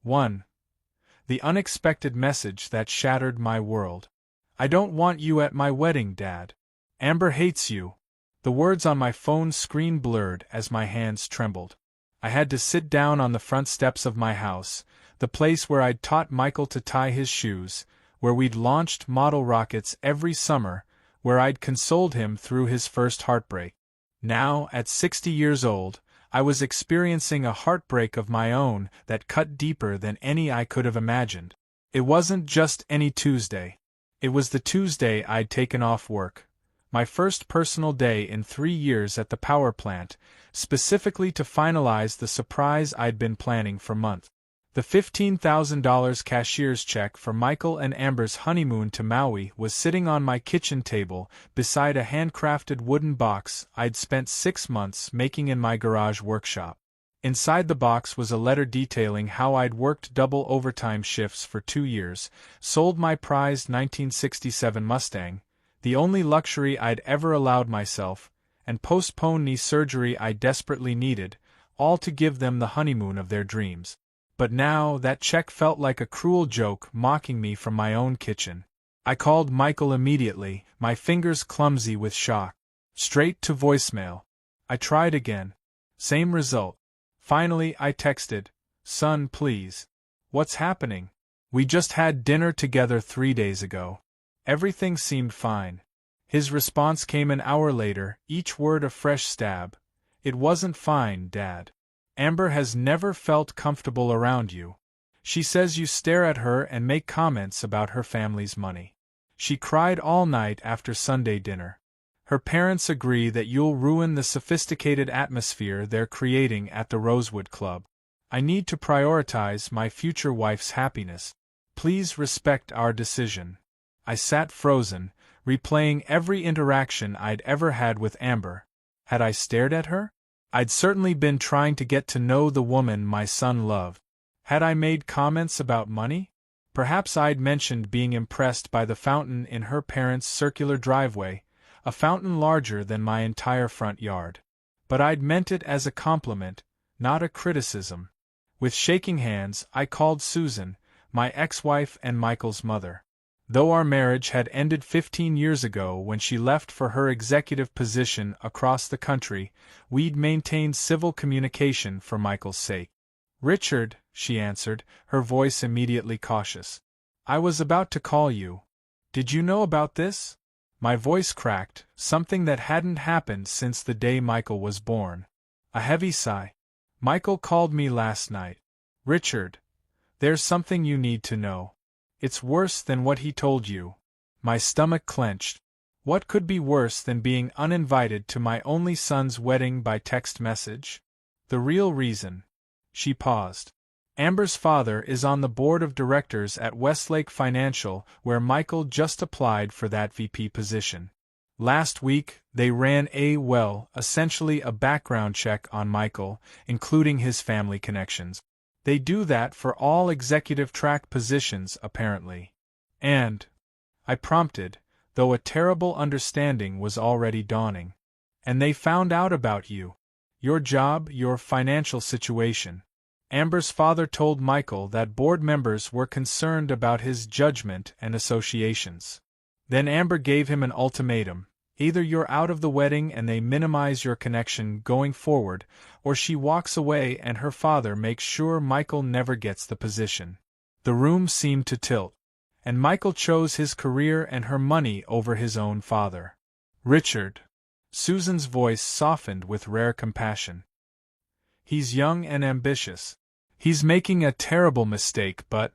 1. The unexpected message that shattered my world. I don't want you at my wedding, Dad. Amber hates you. The words on my phone screen blurred as my hands trembled. I had to sit down on the front steps of my house, the place where I'd taught Michael to tie his shoes, where we'd launched model rockets every summer, where I'd consoled him through his first heartbreak. Now, at 60 years old, I was experiencing a heartbreak of my own that cut deeper than any I could have imagined. It wasn't just any Tuesday. It was the Tuesday I'd taken off work. My first personal day in 3 years at the power plant, specifically to finalize the surprise I'd been planning for months. The $15,000 cashier's check for Michael and Amber's honeymoon to Maui was sitting on my kitchen table beside a handcrafted wooden box I'd spent 6 months making in my garage workshop. Inside the box was a letter detailing how I'd worked double overtime shifts for 2 years, sold my prized 1967 Mustang, the only luxury I'd ever allowed myself, and postponed knee surgery I desperately needed, all to give them the honeymoon of their dreams. But now that check felt like a cruel joke mocking me from my own kitchen. I called Michael immediately, my fingers clumsy with shock. Straight to voicemail. I tried again. Same result. Finally I texted, "Son, please. What's happening? We just had dinner together 3 days ago. Everything seemed fine." His response came an hour later, each word a fresh stab. "It wasn't fine, Dad. Amber has never felt comfortable around you. She says you stare at her and make comments about her family's money. She cried all night after Sunday dinner. Her parents agree that you'll ruin the sophisticated atmosphere they're creating at the Rosewood Club. I need to prioritize my future wife's happiness. Please respect our decision." I sat frozen, replaying every interaction I'd ever had with Amber. Had I stared at her? I'd certainly been trying to get to know the woman my son loved. Had I made comments about money? Perhaps I'd mentioned being impressed by the fountain in her parents' circular driveway, a fountain larger than my entire front yard. But I'd meant it as a compliment, not a criticism. With shaking hands, I called Susan, my ex-wife and Michael's mother. Though our marriage had ended 15 years ago when she left for her executive position across the country, we'd maintained civil communication for Michael's sake. "Richard," she answered, her voice immediately cautious. "I was about to call you. Did you know about this?" My voice cracked, something that hadn't happened since the day Michael was born. A heavy sigh. "Michael called me last night. Richard, there's something you need to know. It's worse than what he told you." My stomach clenched. What could be worse than being uninvited to my only son's wedding by text message? The real reason. She paused. "Amber's father is on the board of directors at Westlake Financial, where Michael just applied for that VP position. Last week, they ran essentially a background check on Michael, including his family connections. They do that for all executive track positions, apparently. And," I prompted, though a terrible understanding was already dawning, "and they found out about you. Your job, your financial situation. Amber's father told Michael that board members were concerned about his judgment and associations. Then Amber gave him an ultimatum. Either you're out of the wedding and they minimize your connection going forward, or she walks away and her father makes sure Michael never gets the position." The room seemed to tilt. And Michael chose his career and her money over his own father. "Richard." Susan's voice softened with rare compassion. "He's young and ambitious. He's making a terrible mistake, but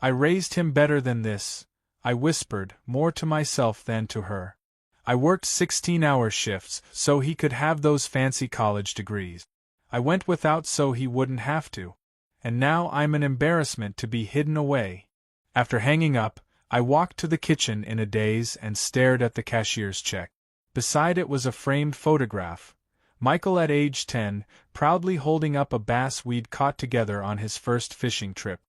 I raised him better than this," I whispered, more to myself than to her. "I worked 16-hour shifts so he could have those fancy college degrees. I went without so he wouldn't have to. And now I'm an embarrassment to be hidden away." After hanging up, I walked to the kitchen in a daze and stared at the cashier's check. Beside it was a framed photograph. Michael at age 10, proudly holding up a bass we'd caught together on his first fishing trip.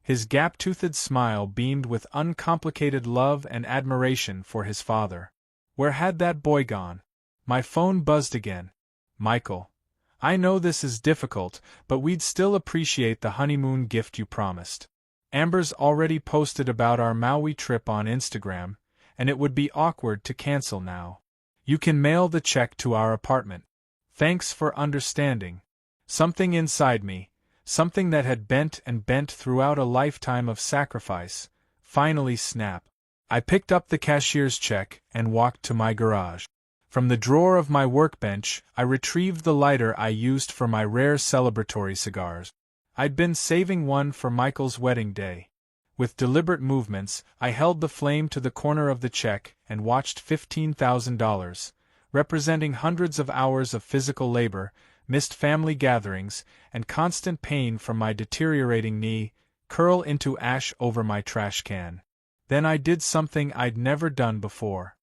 His gap-toothed smile beamed with uncomplicated love and admiration for his father. Where had that boy gone? My phone buzzed again. "Michael, I know this is difficult, but we'd still appreciate the honeymoon gift you promised. Amber's already posted about our Maui trip on Instagram, and it would be awkward to cancel now. You can mail the check to our apartment. Thanks for understanding. Something inside me, something that had bent and bent throughout a lifetime of sacrifice, finally snapped. I picked up the cashier's check and walked to my garage. From the drawer of my workbench, I retrieved the lighter I used for my rare celebratory cigars. I'd been saving one for Michael's wedding day. With deliberate movements, I held the flame to the corner of the check and watched $15,000, representing hundreds of hours of physical labor, missed family gatherings, and constant pain from my deteriorating knee, curl into ash over my trash can. Then I did something I'd never done before.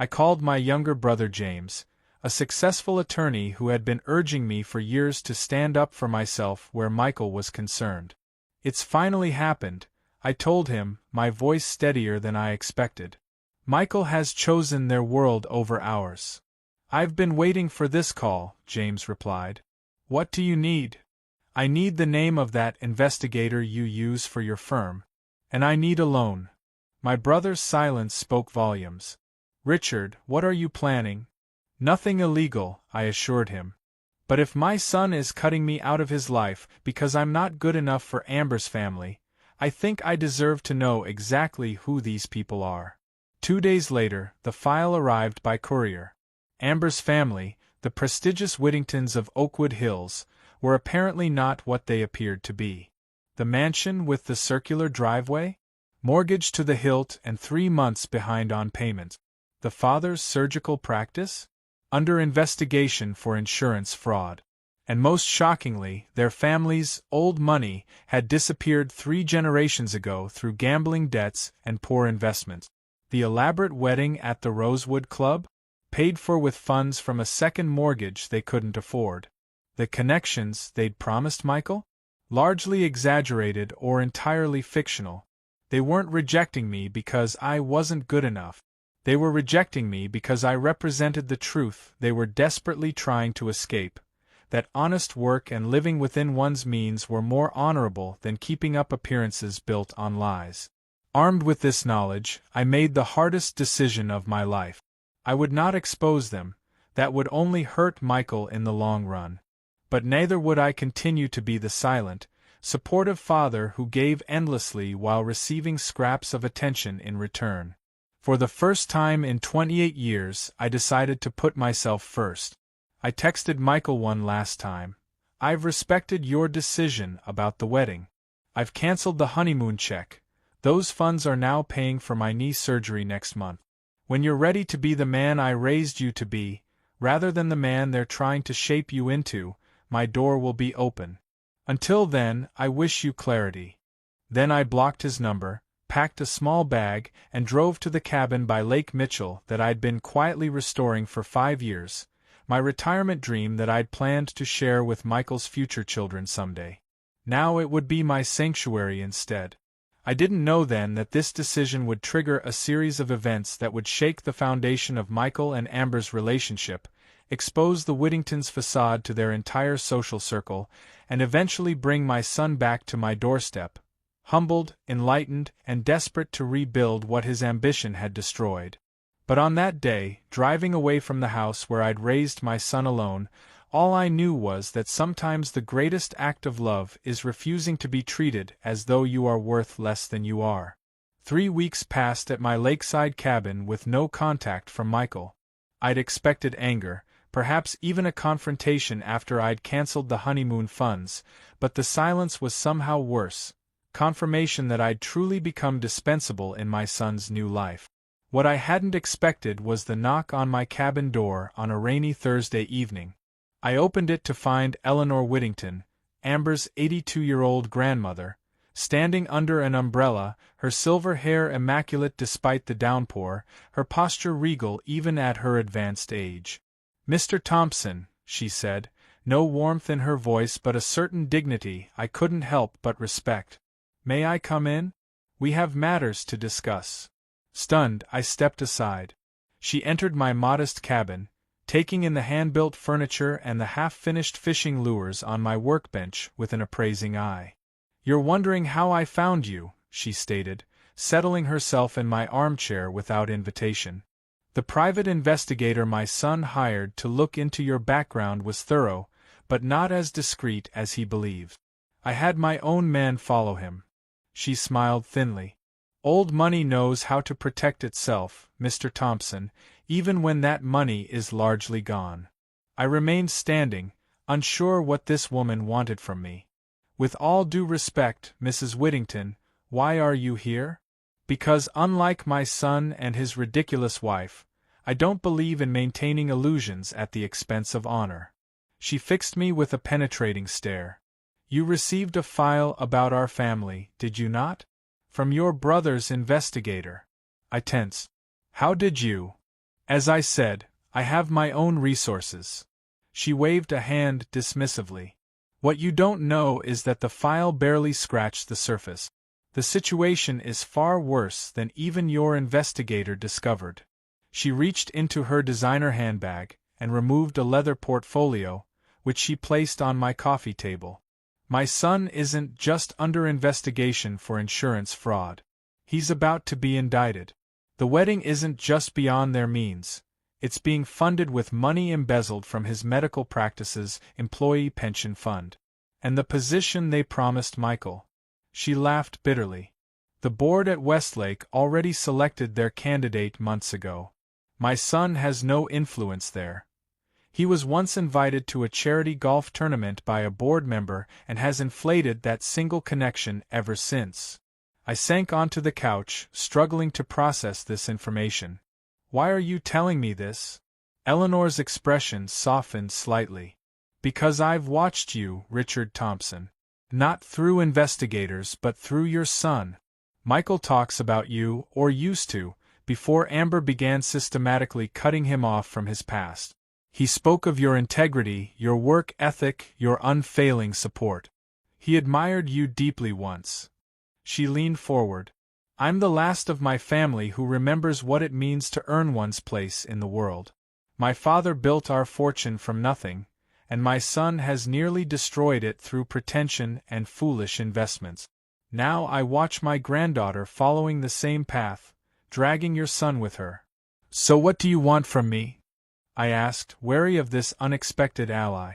I called my younger brother James, a successful attorney who had been urging me for years to stand up for myself where Michael was concerned. It's finally happened, I told him, my voice steadier than I expected. Michael has chosen their world over ours. I've been waiting for this call, James replied. What do you need? I need the name of that investigator you use for your firm. And I need a loan. My brother's silence spoke volumes. Richard, what are you planning? Nothing illegal, I assured him. But if my son is cutting me out of his life because I'm not good enough for Amber's family, I think I deserve to know exactly who these people are. 2 days later, the file arrived by courier. Amber's family, the prestigious Whittingtons of Oakwood Hills, were apparently not what they appeared to be. The mansion with the circular driveway? Mortgaged to the hilt and 3 months behind on payments. The father's surgical practice? Under investigation for insurance fraud. And most shockingly, their family's old money had disappeared 3 generations ago through gambling debts and poor investments. The elaborate wedding at the Rosewood Club? Paid for with funds from a second mortgage they couldn't afford. The connections they'd promised Michael? Largely exaggerated or entirely fictional. They weren't rejecting me because I wasn't good enough. They were rejecting me because I represented the truth they were desperately trying to escape, that honest work and living within one's means were more honorable than keeping up appearances built on lies. Armed with this knowledge, I made the hardest decision of my life. I would not expose them, that would only hurt Michael in the long run. But neither would I continue to be the silent, supportive father who gave endlessly while receiving scraps of attention in return. For the first time in 28 years, I decided to put myself first. I texted Michael one last time. I've respected your decision about the wedding. I've canceled the honeymoon check. Those funds are now paying for my knee surgery next month. When you're ready to be the man I raised you to be, rather than the man they're trying to shape you into, my door will be open. Until then, I wish you clarity. Then I blocked his number, packed a small bag, and drove to the cabin by Lake Mitchell that I'd been quietly restoring for 5 years, my retirement dream that I'd planned to share with Michael's future children someday. Now it would be my sanctuary instead. I didn't know then that this decision would trigger a series of events that would shake the foundation of Michael and Amber's relationship, expose the Whittingtons' facade to their entire social circle, and eventually bring my son back to my doorstep, humbled, enlightened, and desperate to rebuild what his ambition had destroyed. But on that day, driving away from the house where I'd raised my son alone, all I knew was that sometimes the greatest act of love is refusing to be treated as though you are worth less than you are. 3 weeks passed at my lakeside cabin with no contact from Michael. I'd expected anger, perhaps even a confrontation after I'd canceled the honeymoon funds, but the silence was somehow worse, confirmation that I'd truly become dispensable in my son's new life. What I hadn't expected was the knock on my cabin door on a rainy Thursday evening. I opened it to find Eleanor Whittington, Amber's 82-year-old grandmother, standing under an umbrella, her silver hair immaculate despite the downpour, her posture regal even at her advanced age. "Mr. Thompson," she said, no warmth in her voice but a certain dignity I couldn't help but respect. "May I come in? We have matters to discuss." Stunned, I stepped aside. She entered my modest cabin, taking in the hand-built furniture and the half-finished fishing lures on my workbench with an appraising eye. "You're wondering how I found you," she stated, settling herself in my armchair without invitation. "The private investigator my son hired to look into your background was thorough, but not as discreet as he believed. I had my own man follow him." She smiled thinly. "Old money knows how to protect itself, Mr. Thompson, even when that money is largely gone." I remained standing, unsure what this woman wanted from me. "With all due respect, Mrs. Whittington, why are you here?" "Because unlike my son and his ridiculous wife, I don't believe in maintaining illusions at the expense of honor." She fixed me with a penetrating stare. "You received a file about our family, did you not? From your brother's investigator." I tensed. "How did you?" "As I said, I have my own resources." She waved a hand dismissively. "What you don't know is that the file barely scratched the surface. The situation is far worse than even your investigator discovered." She reached into her designer handbag and removed a leather portfolio, which she placed on my coffee table. "My son isn't just under investigation for insurance fraud. He's about to be indicted. The wedding isn't just beyond their means. It's being funded with money embezzled from his medical practice's employee pension fund. And the position they promised Michael." She laughed bitterly. "The board at Westlake already selected their candidate months ago. My son has no influence there. He was once invited to a charity golf tournament by a board member and has inflated that single connection ever since." I sank onto the couch, struggling to process this information. "Why are you telling me this?" Eleanor's expression softened slightly. "Because I've watched you, Richard Thompson. Not through investigators but through your son. Michael talks about you, or used to, before Amber began systematically cutting him off from his past. He spoke of your integrity, your work ethic, your unfailing support. He admired you deeply once." She leaned forward. "I'm the last of my family who remembers what it means to earn one's place in the world. My father built our fortune from nothing, and my son has nearly destroyed it through pretension and foolish investments. Now I watch my granddaughter following the same path, dragging your son with her." "So what do you want from me?" I asked, wary of this unexpected ally.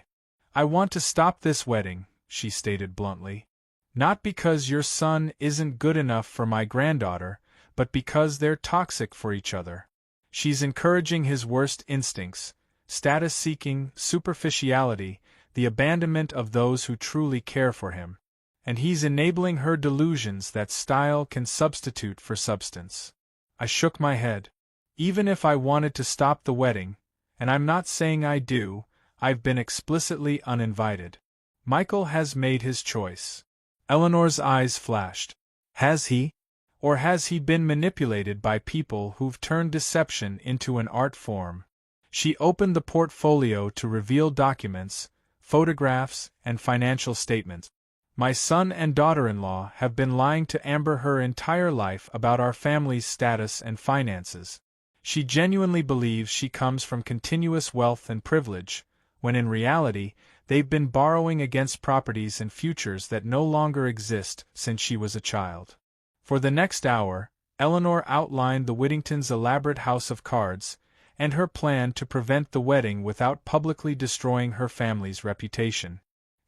"I want to stop this wedding," she stated bluntly. "Not because your son isn't good enough for my granddaughter, but because they're toxic for each other. She's encouraging his worst instincts, status-seeking, superficiality, the abandonment of those who truly care for him. And he's enabling her delusions that style can substitute for substance." I shook my head. "Even if I wanted to stop the wedding, and I'm not saying I do, I've been explicitly uninvited. Michael has made his choice." Eleanor's eyes flashed. "Has he? Or has he been manipulated by people who've turned deception into an art form?" She opened the portfolio to reveal documents, photographs, and financial statements. "My son and daughter-in-law have been lying to Amber her entire life about our family's status and finances. She genuinely believes she comes from continuous wealth and privilege, when in reality, they've been borrowing against properties and futures that no longer exist since she was a child." For the next hour, Eleanor outlined the Whittingtons' elaborate house of cards, and her plan to prevent the wedding without publicly destroying her family's reputation.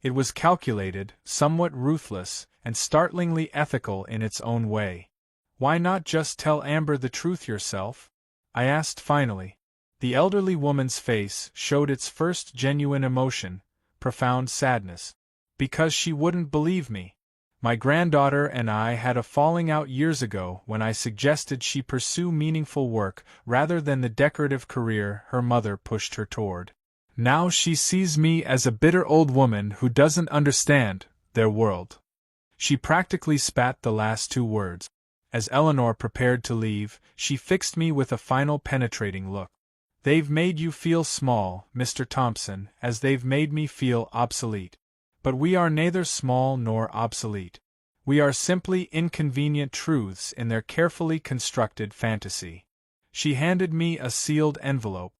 It was calculated, somewhat ruthless, and startlingly ethical in its own way. "Why not just tell Amber the truth yourself?" I asked finally. The elderly woman's face showed its first genuine emotion, profound sadness. "Because she wouldn't believe me. My granddaughter and I had a falling out years ago when I suggested she pursue meaningful work rather than the decorative career her mother pushed her toward. Now she sees me as a bitter old woman who doesn't understand their world." She practically spat the last two words. As Eleanor prepared to leave, she fixed me with a final penetrating look. "They've made you feel small, Mr. Thompson, as they've made me feel obsolete. But we are neither small nor obsolete. We are simply inconvenient truths in their carefully constructed fantasy." She handed me a sealed envelope.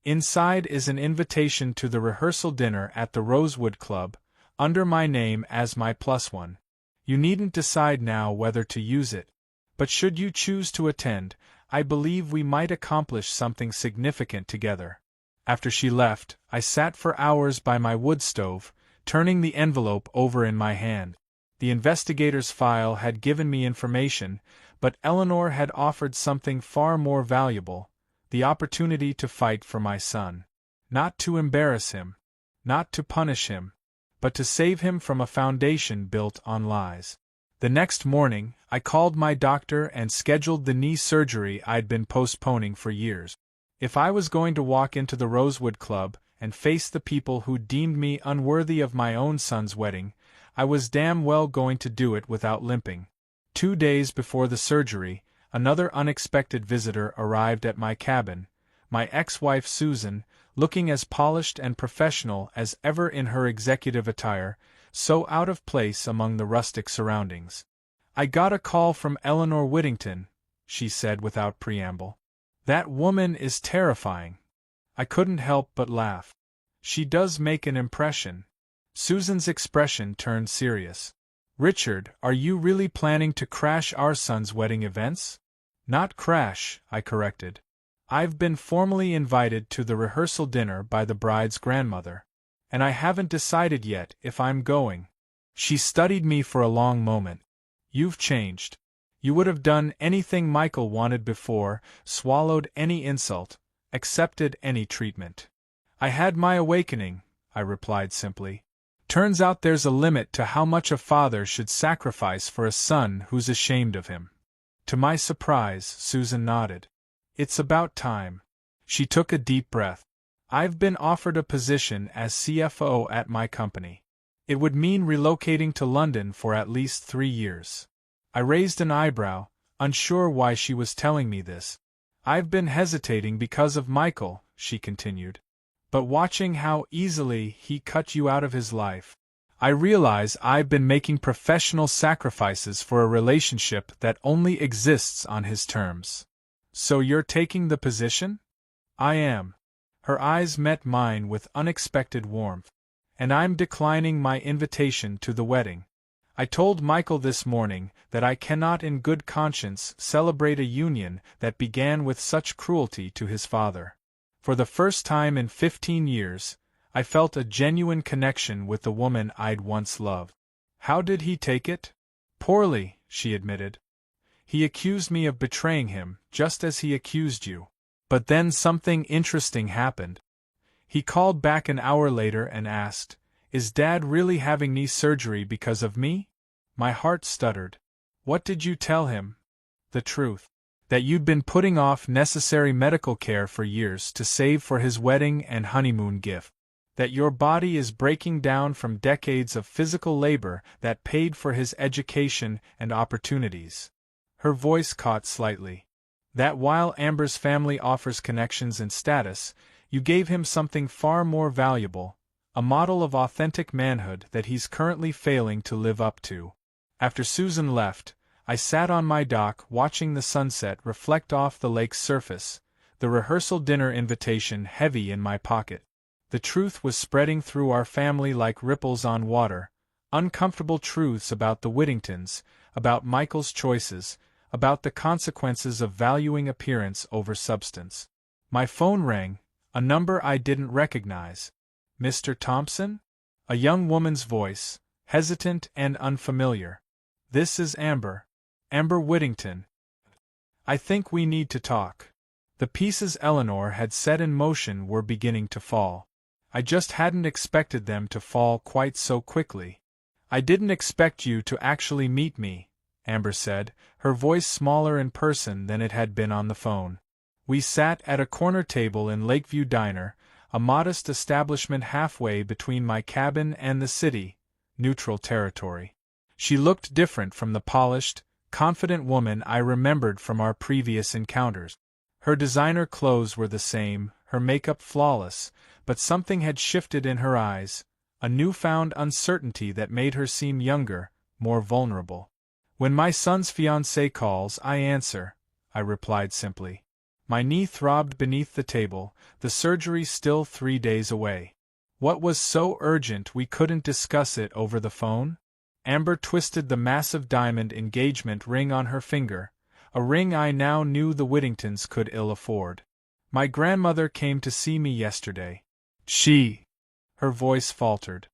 Inside is an invitation to the rehearsal dinner at the Rosewood Club, under my name as my +1. You needn't decide now whether to use it, but should you choose to attend, I believe we might accomplish something significant together. After she left, I sat for hours by my wood stove, turning the envelope over in my hand. The investigator's file had given me information, but Eleanor had offered something far more valuable: the opportunity to fight for my son. Not to embarrass him, not to punish him, but to save him from a foundation built on lies. The next morning, I called my doctor and scheduled the knee surgery I'd been postponing for years. If I was going to walk into the Rosewood Club and face the people who deemed me unworthy of my own son's wedding, I was damn well going to do it without limping. 2 days before the surgery, another unexpected visitor arrived at my cabin, my ex-wife Susan, looking as polished and professional as ever in her executive attire, so out of place among the rustic surroundings. "I got a call from Eleanor Whittington," she said without preamble. "That woman is terrifying." I couldn't help but laugh. She does make an impression. Susan's expression turned serious. "Richard, are you really planning to crash our son's wedding events?" "Not crash," I corrected. "I've been formally invited to the rehearsal dinner by the bride's grandmother, and I haven't decided yet if I'm going." She studied me for a long moment. "You've changed. You would have done anything Michael wanted before, swallowed any insult, accepted any treatment." "I had my awakening," I replied simply. "Turns out there's a limit to how much a father should sacrifice for a son who's ashamed of him." To my surprise, Susan nodded. "It's about time." She took a deep breath. "I've been offered a position as CFO at my company. It would mean relocating to London for at least 3 years." I raised an eyebrow, unsure why she was telling me this. "I've been hesitating because of Michael," she continued. "But watching how easily he cut you out of his life, I realize I've been making professional sacrifices for a relationship that only exists on his terms." "So you're taking the position?" "I am." Her eyes met mine with unexpected warmth. "And I'm declining my invitation to the wedding. I told Michael this morning that I cannot in good conscience celebrate a union that began with such cruelty to his father. For the first time in 15 years, I felt a genuine connection with the woman I'd once loved." "How did he take it?" "Poorly," she admitted. "He accused me of betraying him, just as he accused you. But then something interesting happened. He called back an hour later and asked, 'Is Dad really having knee surgery because of me?' My heart stuttered. 'What did you tell him?' 'The truth. That you'd been putting off necessary medical care for years to save for his wedding and honeymoon gift. That your body is breaking down from decades of physical labor that paid for his education and opportunities." Her voice caught slightly. "That while Amber's family offers connections and status, you gave him something far more valuable, a model of authentic manhood that he's currently failing to live up to." After Susan left, I sat on my dock watching the sunset reflect off the lake's surface, the rehearsal dinner invitation heavy in my pocket. The truth was spreading through our family like ripples on water, uncomfortable truths about the Whittingtons, about Michael's choices, about the consequences of valuing appearance over substance. My phone rang, a number I didn't recognize. "Mr. Thompson?" A young woman's voice, hesitant and unfamiliar. "This is Amber. Amber Whittington. I think we need to talk." The pieces Eleanor had set in motion were beginning to fall. I just hadn't expected them to fall quite so quickly. "I didn't expect you to actually meet me," Amber said, her voice smaller in person than it had been on the phone. We sat at a corner table in Lakeview Diner, a modest establishment halfway between my cabin and the city, neutral territory. She looked different from the polished, confident woman I remembered from our previous encounters. Her designer clothes were the same, her makeup flawless, but something had shifted in her eyes, a newfound uncertainty that made her seem younger, more vulnerable. "When my son's fiancée calls, I answer," I replied simply. My knee throbbed beneath the table, the surgery still 3 days away. What was so urgent we couldn't discuss it over the phone? Amber twisted the massive diamond engagement ring on her finger, a ring I now knew the Whittingtons could ill afford. My grandmother came to see me yesterday. Her voice faltered.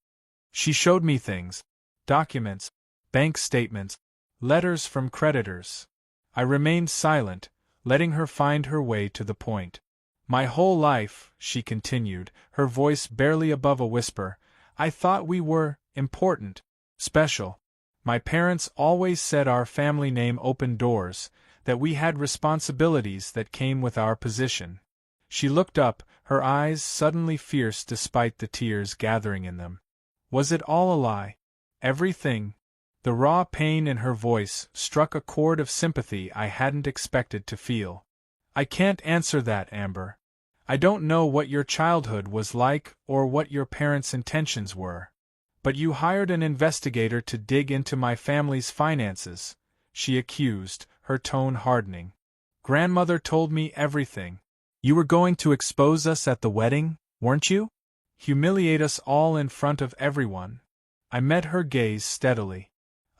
She showed me things. Documents, bank statements, letters from creditors. I remained silent, letting her find her way to the point. My whole life, she continued, her voice barely above a whisper, I thought we were important, special. My parents always said our family name opened doors, that we had responsibilities that came with our position. She looked up, her eyes suddenly fierce despite the tears gathering in them. Was it all a lie? Everything? The raw pain in her voice struck a chord of sympathy I hadn't expected to feel. I can't answer that, Amber. I don't know what your childhood was like or what your parents' intentions were. But you hired an investigator to dig into my family's finances, she accused, her tone hardening. Grandmother told me everything. You were going to expose us at the wedding, weren't you? Humiliate us all in front of everyone. I met her gaze steadily.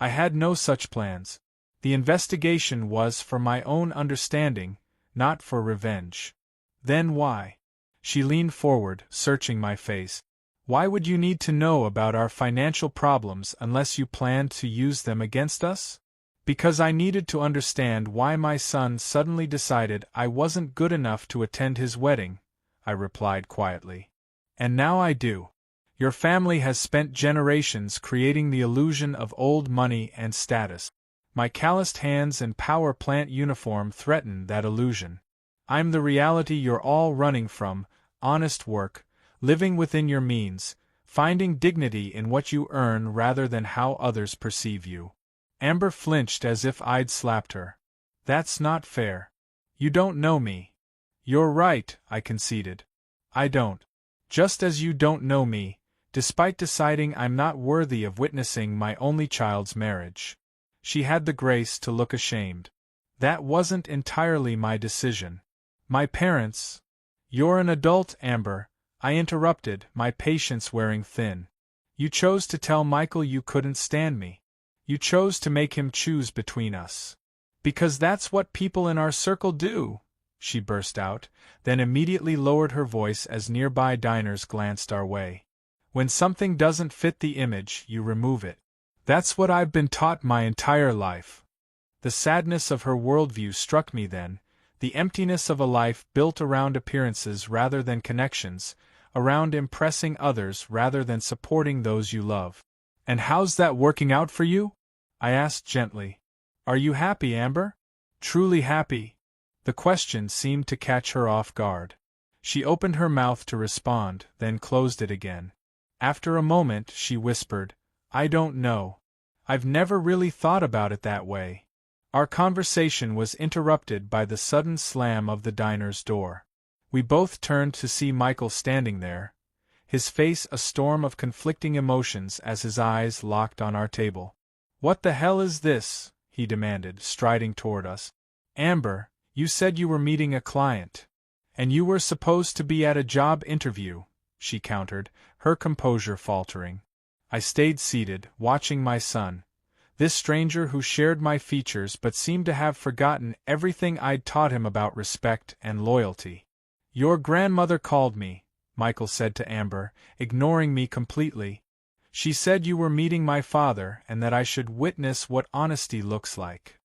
I had no such plans. The investigation was for my own understanding, not for revenge. Then why? She leaned forward, searching my face. Why would you need to know about our financial problems unless you planned to use them against us? Because I needed to understand why my son suddenly decided I wasn't good enough to attend his wedding, I replied quietly. And now I do. Your family has spent generations creating the illusion of old money and status. My calloused hands and power plant uniform threaten that illusion. I'm the reality you're all running from, honest work, living within your means, finding dignity in what you earn rather than how others perceive you. Amber flinched as if I'd slapped her. That's not fair. You don't know me. You're right, I conceded. I don't. Just as you don't know me, despite deciding I'm not worthy of witnessing my only child's marriage. She had the grace to look ashamed. That wasn't entirely my decision. My parents— You're an adult, Amber, I interrupted, my patience wearing thin. You chose to tell Michael you couldn't stand me. You chose to make him choose between us. Because that's what people in our circle do, she burst out, then immediately lowered her voice as nearby diners glanced our way. When something doesn't fit the image, you remove it. That's what I've been taught my entire life. The sadness of her worldview struck me then, the emptiness of a life built around appearances rather than connections, around impressing others rather than supporting those you love. And how's that working out for you? I asked gently. Are you happy, Amber? Truly happy? The question seemed to catch her off guard. She opened her mouth to respond, then closed it again. After a moment, she whispered, I don't know. I've never really thought about it that way. Our conversation was interrupted by the sudden slam of the diner's door. We both turned to see Michael standing there, his face a storm of conflicting emotions as his eyes locked on our table. What the hell is this? He demanded, striding toward us. Amber, you said you were meeting a client. And you were supposed to be at a job interview, she countered, her composure faltering. I stayed seated, watching my son, this stranger who shared my features but seemed to have forgotten everything I'd taught him about respect and loyalty. Your grandmother called me, Michael said to Amber, ignoring me completely. She said you were meeting my father and that I should witness what honesty looks like.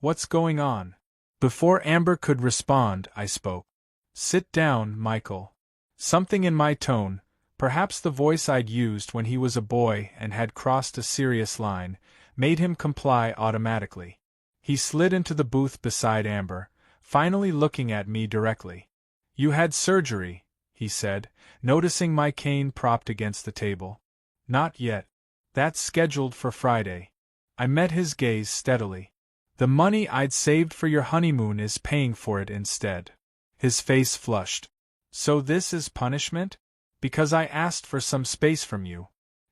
What's going on? Before Amber could respond, I spoke. Sit down, Michael. Something in my tone, perhaps the voice I'd used when he was a boy and had crossed a serious line, made him comply automatically. He slid into the booth beside Amber, finally looking at me directly. You had surgery, he said, noticing my cane propped against the table. Not yet. That's scheduled for Friday. I met his gaze steadily. The money I'd saved for your honeymoon is paying for it instead. His face flushed. So this is punishment? Because I asked for some space from you.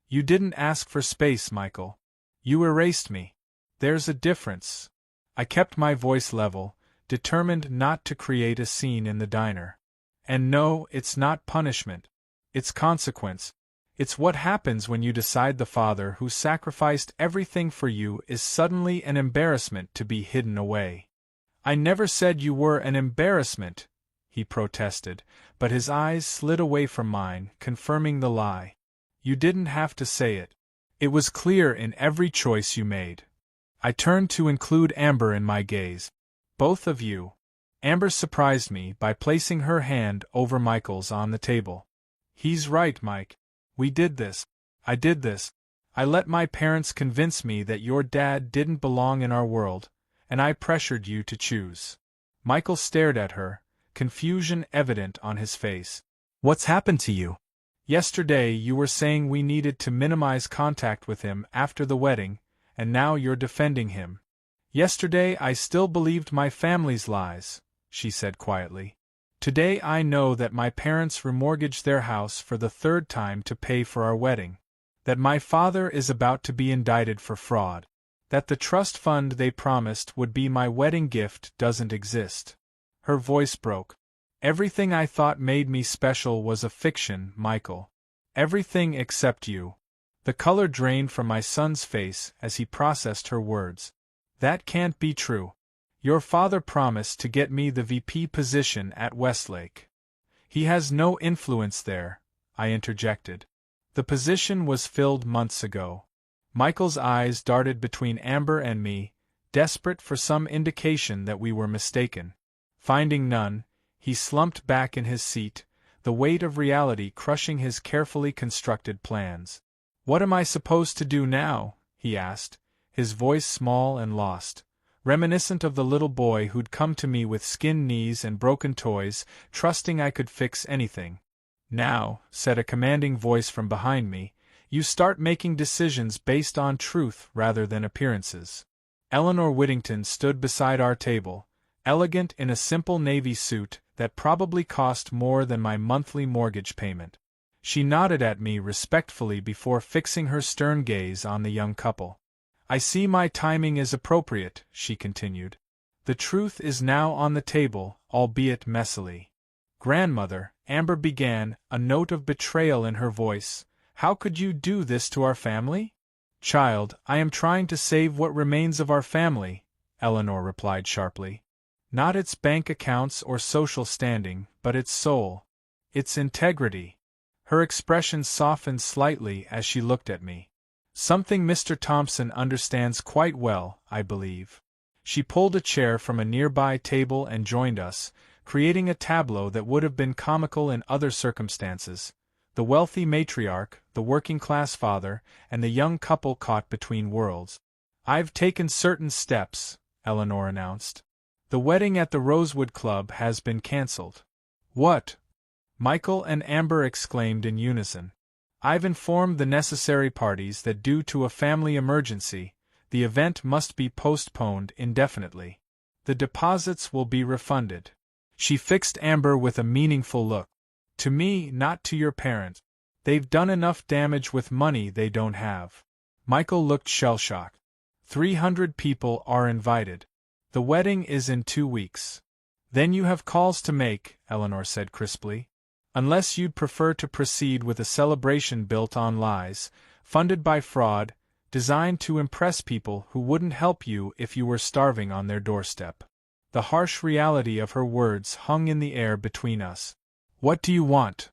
You didn't ask for space, Michael. You erased me. There's a difference. I kept my voice level, determined not to create a scene in the diner. And no, it's not punishment. It's consequence. It's what happens when you decide the father who sacrificed everything for you is suddenly an embarrassment to be hidden away. I never said you were an embarrassment, he protested, but his eyes slid away from mine, confirming the lie. You didn't have to say it. It was clear in every choice you made. I turned to include Amber in my gaze. Both of you. Amber surprised me by placing her hand over Michael's on the table. He's right, Mike. We did this. I did this. I let my parents convince me that your dad didn't belong in our world, and I pressured you to choose. Michael stared at her, confusion evident on his face. What's happened to you? Yesterday you were saying we needed to minimize contact with him after the wedding, and now you're defending him. Yesterday I still believed my family's lies, she said quietly. Today I know that my parents remortgaged their house for the third time to pay for our wedding. That my father is about to be indicted for fraud. That the trust fund they promised would be my wedding gift doesn't exist. Her voice broke. Everything I thought made me special was a fiction, Michael. Everything except you. The color drained from my son's face as he processed her words. That can't be true. Your father promised to get me the VP position at Westlake. He has no influence there, I interjected. The position was filled months ago. Michael's eyes darted between Amber and me, desperate for some indication that we were mistaken. Finding none, he slumped back in his seat, the weight of reality crushing his carefully constructed plans. What am I supposed to do now? He asked, his voice small and lost. Reminiscent of the little boy who'd come to me with skinned knees and broken toys, trusting I could fix anything. Now, said a commanding voice from behind me, you start making decisions based on truth rather than appearances. Eleanor Whittington stood beside our table, elegant in a simple navy suit that probably cost more than my monthly mortgage payment. She nodded at me respectfully before fixing her stern gaze on the young couple. I see my timing is appropriate, she continued. The truth is now on the table, albeit messily. Grandmother, Amber began, a note of betrayal in her voice. How could you do this to our family? Child, I am trying to save what remains of our family, Eleanor replied sharply. Not its bank accounts or social standing, but its soul. Its integrity. Her expression softened slightly as she looked at me. Something Mr. Thompson understands quite well, I believe. She pulled a chair from a nearby table and joined us, creating a tableau that would have been comical in other circumstances. The wealthy matriarch, the working-class father, and the young couple caught between worlds. I've taken certain steps, Eleanor announced. The wedding at the Rosewood Club has been cancelled. What? Michael and Amber exclaimed in unison. I've informed the necessary parties that due to a family emergency, the event must be postponed indefinitely. The deposits will be refunded. She fixed Amber with a meaningful look. To me, not to your parent. They've done enough damage with money they don't have. Michael looked shell-shocked. 300 people are invited. The wedding is in 2 weeks. Then you have calls to make, Eleanor said crisply. Unless you'd prefer to proceed with a celebration built on lies, funded by fraud, designed to impress people who wouldn't help you if you were starving on their doorstep. The harsh reality of her words hung in the air between us. What do you want?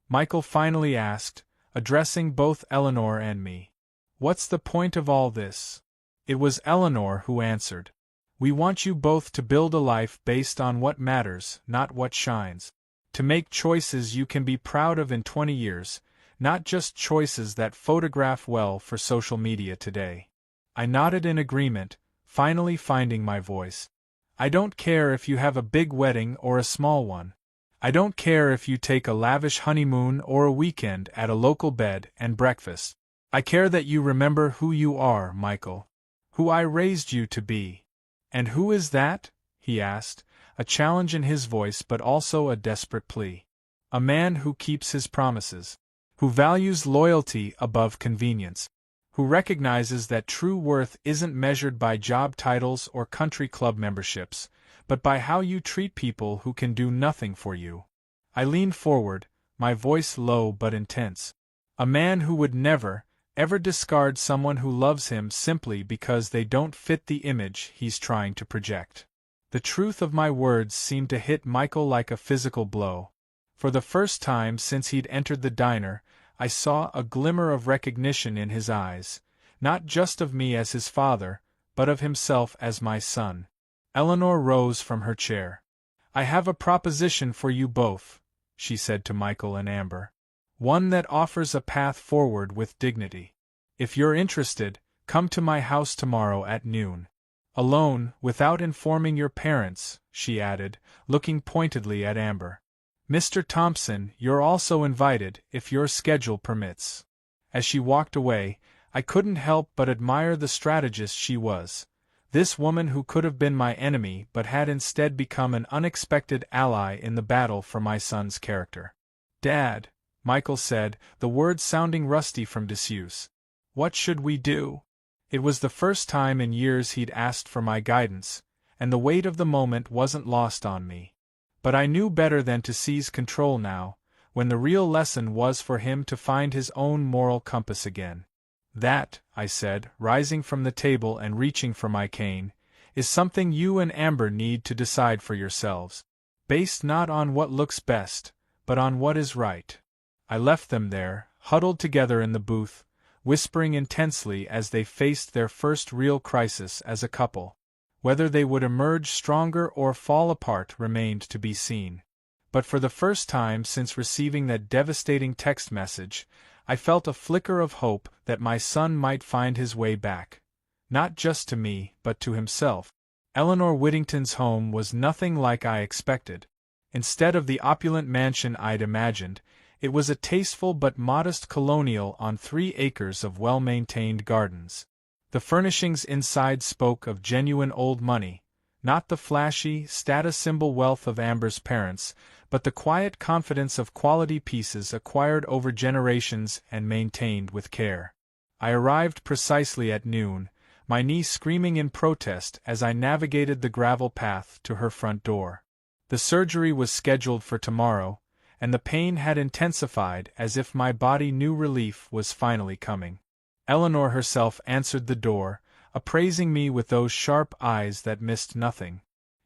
Michael finally asked, addressing both Eleanor and me. What's the point of all this? It was Eleanor who answered. We want you both to build a life based on what matters, not what shines. To make choices you can be proud of in 20 years, not just choices that photograph well for social media today. I nodded in agreement, finally finding my voice. I don't care if you have a big wedding or a small one. I don't care if you take a lavish honeymoon or a weekend at a local bed and breakfast. I care that you remember who you are, Michael. Who I raised you to be. And who is that? He asked, a challenge in his voice but also a desperate plea. A man who keeps his promises. Who values loyalty above convenience. Who recognizes that true worth isn't measured by job titles or country club memberships, but by how you treat people who can do nothing for you. I leaned forward, my voice low but intense. A man who would never, ever discard someone who loves him simply because they don't fit the image he's trying to project. The truth of my words seemed to hit Michael like a physical blow. For the first time since he'd entered the diner, I saw a glimmer of recognition in his eyes, not just of me as his father, but of himself as my son. Eleanor rose from her chair. "I have a proposition for you both," she said to Michael and Amber. "One that offers a path forward with dignity. If you're interested, come to my house tomorrow at noon. Alone, without informing your parents," she added, looking pointedly at Amber. "Mr. Thompson, you're also invited, if your schedule permits." As she walked away, I couldn't help but admire the strategist she was. This woman who could have been my enemy but had instead become an unexpected ally in the battle for my son's character. "Dad," Michael said, the words sounding rusty from disuse. "What should we do?" It was the first time in years he'd asked for my guidance, and the weight of the moment wasn't lost on me. But I knew better than to seize control now, when the real lesson was for him to find his own moral compass again. "That," I said, rising from the table and reaching for my cane, "is something you and Amber need to decide for yourselves. Based not on what looks best, but on what is right." I left them there, huddled together in the booth, whispering intensely as they faced their first real crisis as a couple. Whether they would emerge stronger or fall apart remained to be seen. But for the first time since receiving that devastating text message, I felt a flicker of hope that my son might find his way back. Not just to me, but to himself. Eleanor Whittington's home was nothing like I expected. Instead of the opulent mansion I'd imagined, it was a tasteful but modest colonial on 3 acres of well-maintained gardens. The furnishings inside spoke of genuine old money, not the flashy, status-symbol wealth of Amber's parents, but the quiet confidence of quality pieces acquired over generations and maintained with care. I arrived precisely at noon, my niece screaming in protest as I navigated the gravel path to her front door. The surgery was scheduled for tomorrow, and the pain had intensified as if my body knew relief was finally coming. Eleanor herself answered the door, appraising me with those sharp eyes that missed nothing.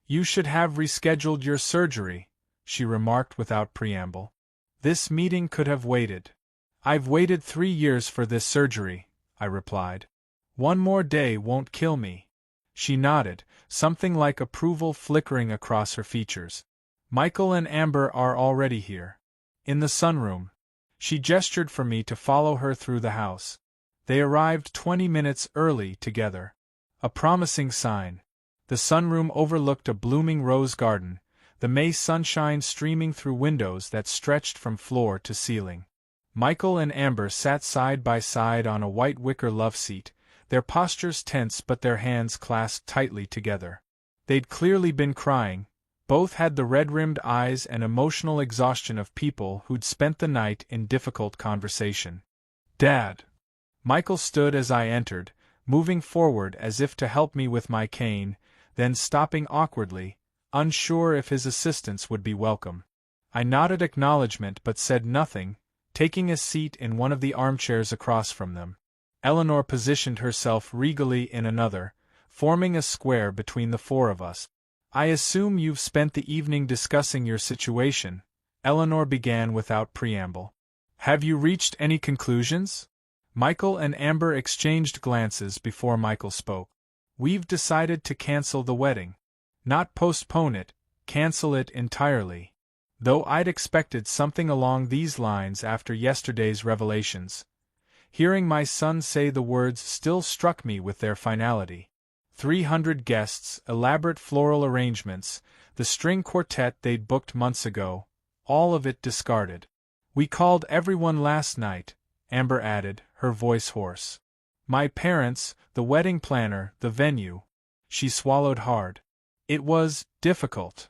"You should have rescheduled your surgery," she remarked without preamble. "This meeting could have waited." "I've waited 3 years for this surgery," I replied. "One more day won't kill me." She nodded, something like approval flickering across her features. "Michael and Amber are already here. In the sunroom." She gestured for me to follow her through the house. They arrived 20 minutes early together. A promising sign. The sunroom overlooked a blooming rose garden, the May sunshine streaming through windows that stretched from floor to ceiling. Michael and Amber sat side by side on a white wicker love seat, their postures tense but their hands clasped tightly together. They'd clearly been crying. Both had the red-rimmed eyes and emotional exhaustion of people who'd spent the night in difficult conversation. "Dad." Michael stood as I entered, moving forward as if to help me with my cane, then stopping awkwardly, unsure if his assistance would be welcome. I nodded acknowledgement but said nothing, taking a seat in one of the armchairs across from them. Eleanor positioned herself regally in another, forming a square between the 4 of us. "I assume you've spent the evening discussing your situation," Eleanor began without preamble. "Have you reached any conclusions?" Michael and Amber exchanged glances before Michael spoke. "We've decided to cancel the wedding. Not postpone it, cancel it entirely." Though I'd expected something along these lines after yesterday's revelations, hearing my son say the words still struck me with their finality. 300 guests, elaborate floral arrangements, the string quartet they'd booked months ago, all of it discarded. "We called everyone last night," Amber added, her voice hoarse. "My parents, the wedding planner, the venue." She swallowed hard. "It was difficult."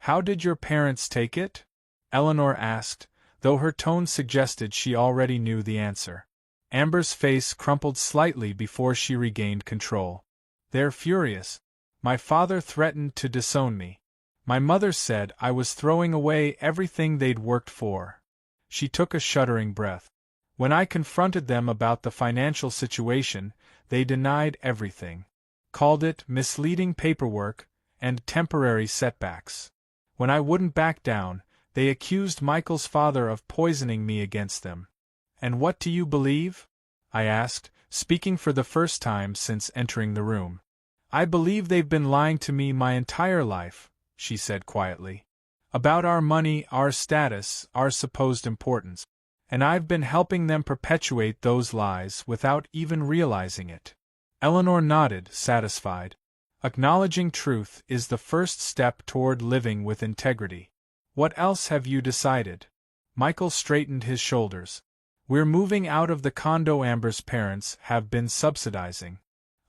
"How did your parents take it?" Eleanor asked, though her tone suggested she already knew the answer. Amber's face crumpled slightly before she regained control. "They're furious. My father threatened to disown me. My mother said I was throwing away everything they'd worked for. She took a shuddering breath. When I confronted them about the financial situation, they denied everything. Called it misleading paperwork and temporary setbacks. When I wouldn't back down, they accused Michael's father of poisoning me against them. And what do you believe? I asked, speaking for the first time since entering the room. I believe they've been lying to me my entire life, she said quietly. About our money, our status, our supposed importance. And I've been helping them perpetuate those lies without even realizing it. Eleanor nodded, satisfied. Acknowledging truth is the first step toward living with integrity. What else have you decided? Michael straightened his shoulders. We're moving out of the condo Amber's parents have been subsidizing.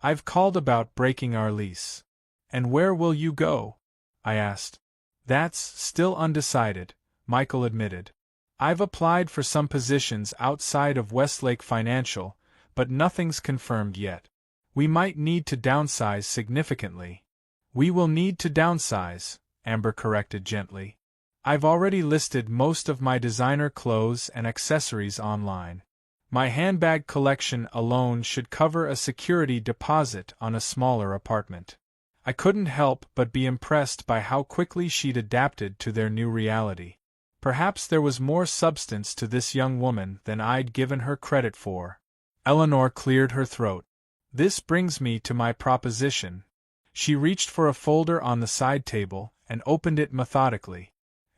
I've called about breaking our lease. And where will you go? I asked. That's still undecided, Michael admitted. I've applied for some positions outside of Westlake Financial, but nothing's confirmed yet. We might need to downsize significantly. We will need to downsize, Amber corrected gently. I've already listed most of my designer clothes and accessories online. My handbag collection alone should cover a security deposit on a smaller apartment. I couldn't help but be impressed by how quickly she'd adapted to their new reality. Perhaps there was more substance to this young woman than I'd given her credit for. Eleanor cleared her throat. This brings me to my proposition. She reached for a folder on the side table and opened it methodically.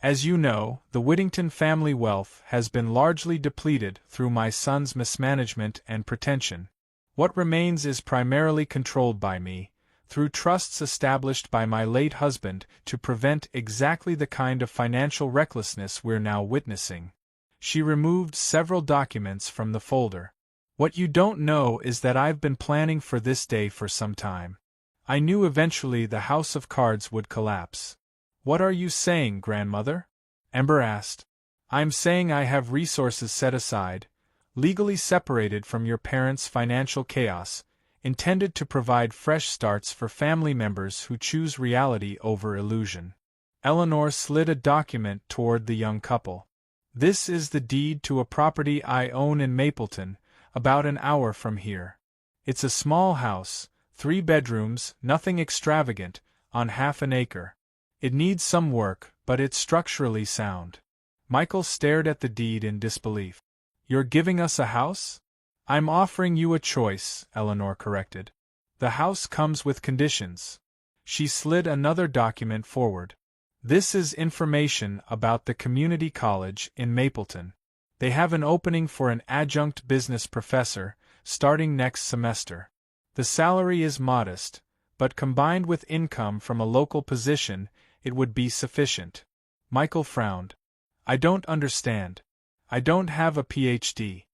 As you know, the Whittington family wealth has been largely depleted through my son's mismanagement and pretension. What remains is primarily controlled by me, through trusts established by my late husband to prevent exactly the kind of financial recklessness we're now witnessing. She removed several documents from the folder. What you don't know is that I've been planning for this day for some time. I knew eventually the house of cards would collapse. What are you saying, grandmother? Amber asked. I'm saying I have resources set aside, legally separated from your parents' financial chaos, intended to provide fresh starts for family members who choose reality over illusion. Eleanor slid a document toward the young couple. This is the deed to a property I own in Mapleton, about an hour from here. It's a small house, 3 bedrooms, nothing extravagant, on half an acre. It needs some work, but it's structurally sound. Michael stared at the deed in disbelief. You're giving us a house? I'm offering you a choice, Eleanor corrected. The house comes with conditions. She slid another document forward. This is information about the community college in Mapleton. They have an opening for an adjunct business professor, starting next semester. The salary is modest, but combined with income from a local position, it would be sufficient. Michael frowned. I don't understand. I don't have a PhD.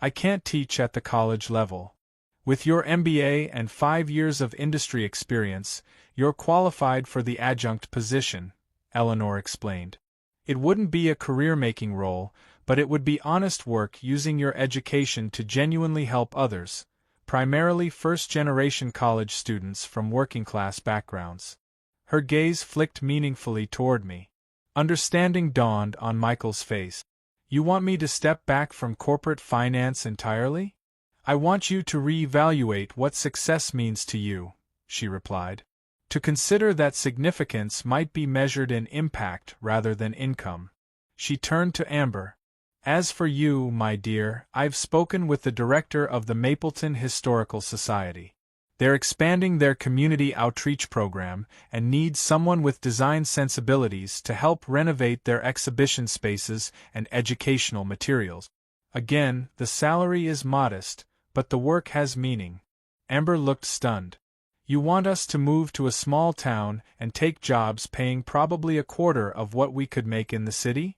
I can't teach at the college level. With your MBA and 5 years of industry experience, you're qualified for the adjunct position, Eleanor explained. It wouldn't be a career-making role, but it would be honest work using your education to genuinely help others, primarily first-generation college students from working-class backgrounds. Her gaze flicked meaningfully toward me. Understanding dawned on Michael's face. You want me to step back from corporate finance entirely? I want you to reevaluate what success means to you, she replied. To consider that significance might be measured in impact rather than income. She turned to Amber. As for you, my dear, I've spoken with the director of the Mapleton Historical Society. They're expanding their community outreach program and need someone with design sensibilities to help renovate their exhibition spaces and educational materials. Again, the salary is modest, but the work has meaning. Amber looked stunned. You want us to move to a small town and take jobs paying probably a quarter of what we could make in the city?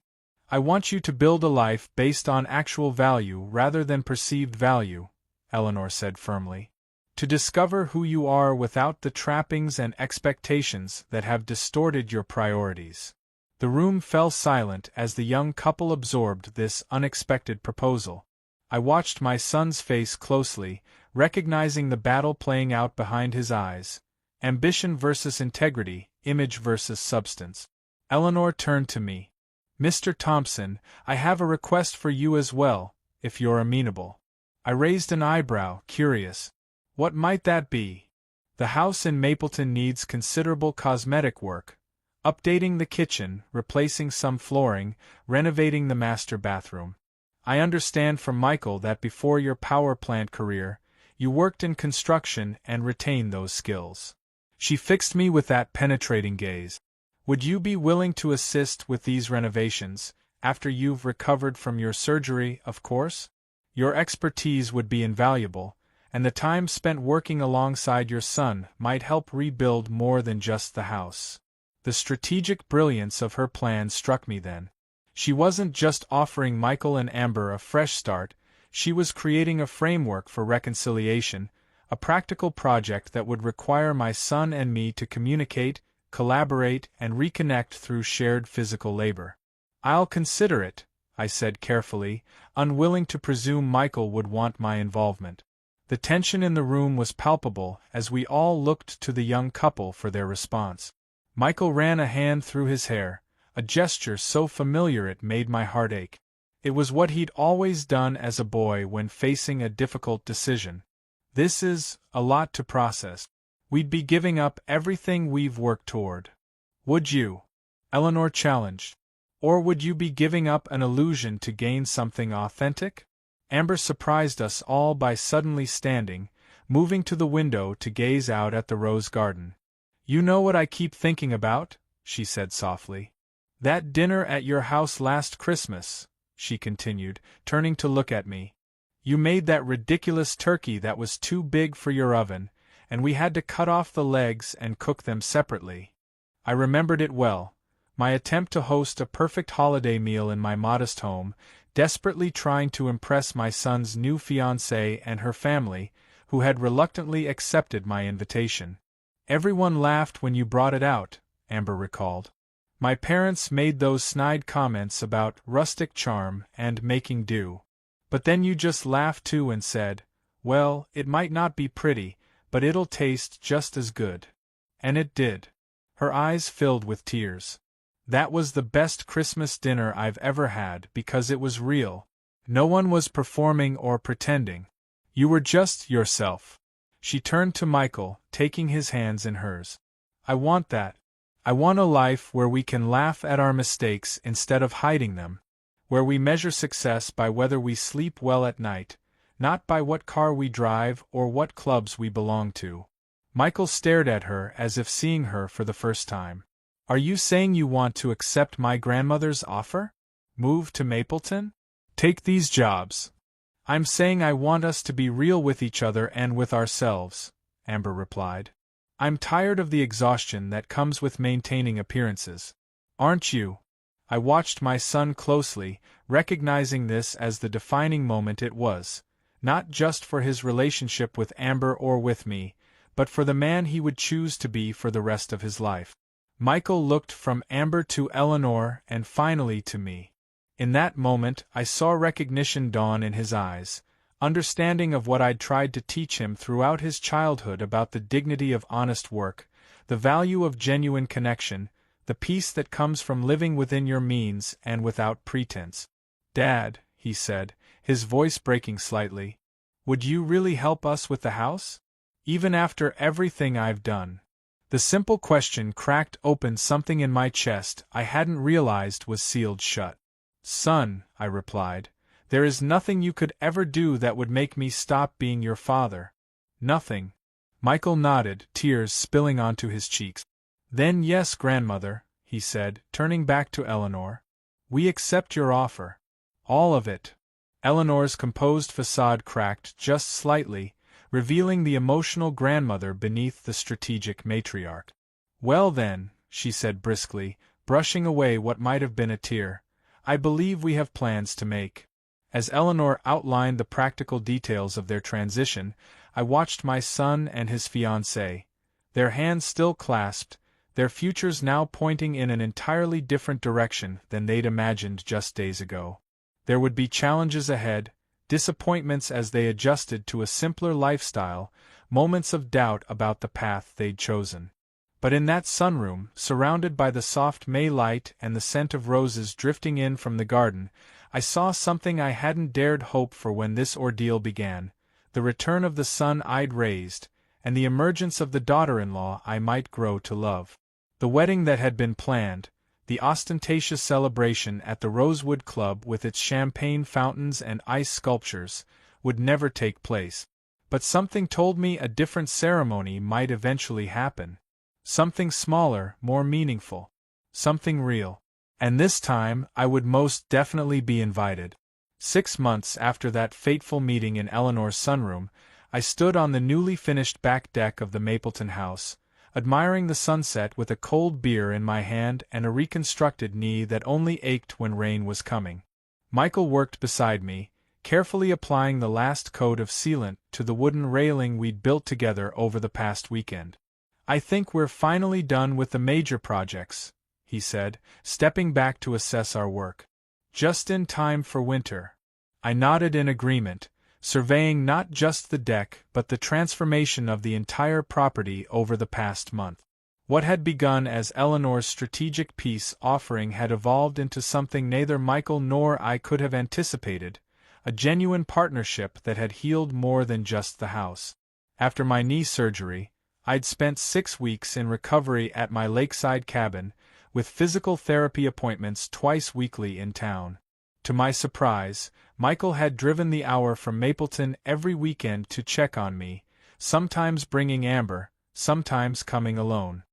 I want you to build a life based on actual value rather than perceived value, Eleanor said firmly. To discover who you are without the trappings and expectations that have distorted your priorities. The room fell silent as the young couple absorbed this unexpected proposal. I watched my son's face closely, recognizing the battle playing out behind his eyes, Ambition versus integrity, image versus substance. Eleanor turned to me. Mr. Thompson, I have a request for you as well, if you're amenable. I raised an eyebrow, curious. What might that be? The house in Mapleton needs considerable cosmetic work. Updating the kitchen, replacing some flooring, renovating the master bathroom. I understand from Michael that before your power plant career, you worked in construction and retained those skills. She fixed me with that penetrating gaze. Would you be willing to assist with these renovations, after you've recovered from your surgery, of course? Your expertise would be invaluable, and the time spent working alongside your son might help rebuild more than just the house. The strategic brilliance of her plan struck me then. She wasn't just offering Michael and Amber a fresh start, she was creating a framework for reconciliation, a practical project that would require my son and me to communicate, collaborate, and reconnect through shared physical labor. I'll consider it, I said carefully, unwilling to presume Michael would want my involvement. The tension in the room was palpable as we all looked to the young couple for their response. Michael ran a hand through his hair, a gesture so familiar it made my heart ache. It was what he'd always done as a boy when facing a difficult decision. This is a lot to process. We'd be giving up everything we've worked toward. Would you? Eleanor challenged. Or would you be giving up an illusion to gain something authentic? Amber surprised us all by suddenly standing, moving to the window to gaze out at the rose garden. You know what I keep thinking about, she said softly. That dinner at your house last Christmas, she continued, turning to look at me. You made that ridiculous turkey that was too big for your oven, and we had to cut off the legs and cook them separately. I remembered it well, my attempt to host a perfect holiday meal in my modest home, desperately trying to impress my son's new fiancée and her family, who had reluctantly accepted my invitation. Everyone laughed when you brought it out, Amber recalled. My parents made those snide comments about rustic charm and making do. But then you just laughed too and said, well, it might not be pretty, but it'll taste just as good. And it did. Her eyes filled with tears. That was the best Christmas dinner I've ever had because it was real. No one was performing or pretending. You were just yourself. She turned to Michael, taking his hands in hers. I want that. I want a life where we can laugh at our mistakes instead of hiding them, where we measure success by whether we sleep well at night, not by what car we drive or what clubs we belong to. Michael stared at her as if seeing her for the first time. Are you saying you want to accept my grandmother's offer? Move to Mapleton? Take these jobs? I'm saying I want us to be real with each other and with ourselves, Amber replied. I'm tired of the exhaustion that comes with maintaining appearances. Aren't you? I watched my son closely, recognizing this as the defining moment it was, not just for his relationship with Amber or with me, but for the man he would choose to be for the rest of his life. Michael looked from Amber to Eleanor and finally to me. In that moment, I saw recognition dawn in his eyes, understanding of what I'd tried to teach him throughout his childhood about the dignity of honest work, the value of genuine connection, the peace that comes from living within your means and without pretense. Dad, he said, his voice breaking slightly, would you really help us with the house? Even after everything I've done? The simple question cracked open something in my chest I hadn't realized was sealed shut. Son, I replied, there is nothing you could ever do that would make me stop being your father. Nothing. Michael nodded, tears spilling onto his cheeks. Then yes, grandmother, he said, turning back to Eleanor. We accept your offer. All of it. Eleanor's composed facade cracked just slightly, revealing the emotional grandmother beneath the strategic matriarch. Well then, she said briskly, brushing away what might have been a tear, I believe we have plans to make. As Eleanor outlined the practical details of their transition, I watched my son and his fiancée, their hands still clasped, their futures now pointing in an entirely different direction than they'd imagined just days ago. There would be challenges ahead, disappointments as they adjusted to a simpler lifestyle, moments of doubt about the path they'd chosen. But in that sunroom, surrounded by the soft May light and the scent of roses drifting in from the garden, I saw something I hadn't dared hope for when this ordeal began: the return of the son I'd raised, and the emergence of the daughter-in-law I might grow to love. The wedding that had been planned, the ostentatious celebration at the Rosewood Club with its champagne fountains and ice sculptures, would never take place. But something told me a different ceremony might eventually happen. Something smaller, more meaningful. Something real. And this time, I would most definitely be invited. 6 months after that fateful meeting in Eleanor's sunroom, I stood on the newly finished back deck of the Mapleton house, admiring the sunset with a cold beer in my hand and a reconstructed knee that only ached when rain was coming. Michael worked beside me, carefully applying the last coat of sealant to the wooden railing we'd built together over the past weekend. "I think we're finally done with the major projects," he said, stepping back to assess our work. "Just in time for winter." I nodded in agreement, surveying not just the deck but the transformation of the entire property over the past month. What had begun as Eleanor's strategic peace offering had evolved into something neither Michael nor I could have anticipated, a genuine partnership that had healed more than just the house. After my knee surgery, I'd spent 6 weeks in recovery at my lakeside cabin, with physical therapy appointments twice weekly in town. To my surprise, Michael had driven the hour from Mapleton every weekend to check on me, sometimes bringing Amber, sometimes coming alone.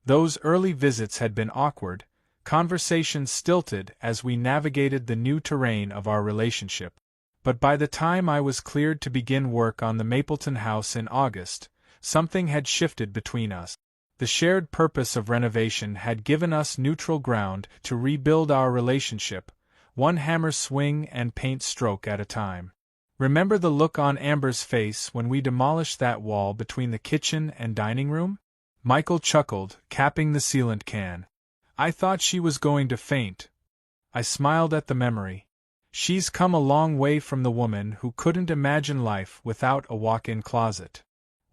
Those early visits had been awkward, conversations stilted as we navigated the new terrain of our relationship. But by the time I was cleared to begin work on the Mapleton house in August, something had shifted between us. The shared purpose of renovation had given us neutral ground to rebuild our relationship, one hammer swing and paint stroke at a time. Remember the look on Amber's face when we demolished that wall between the kitchen and dining room? Michael chuckled, capping the sealant can. I thought she was going to faint. I smiled at the memory. She's come a long way from the woman who couldn't imagine life without a walk-in closet.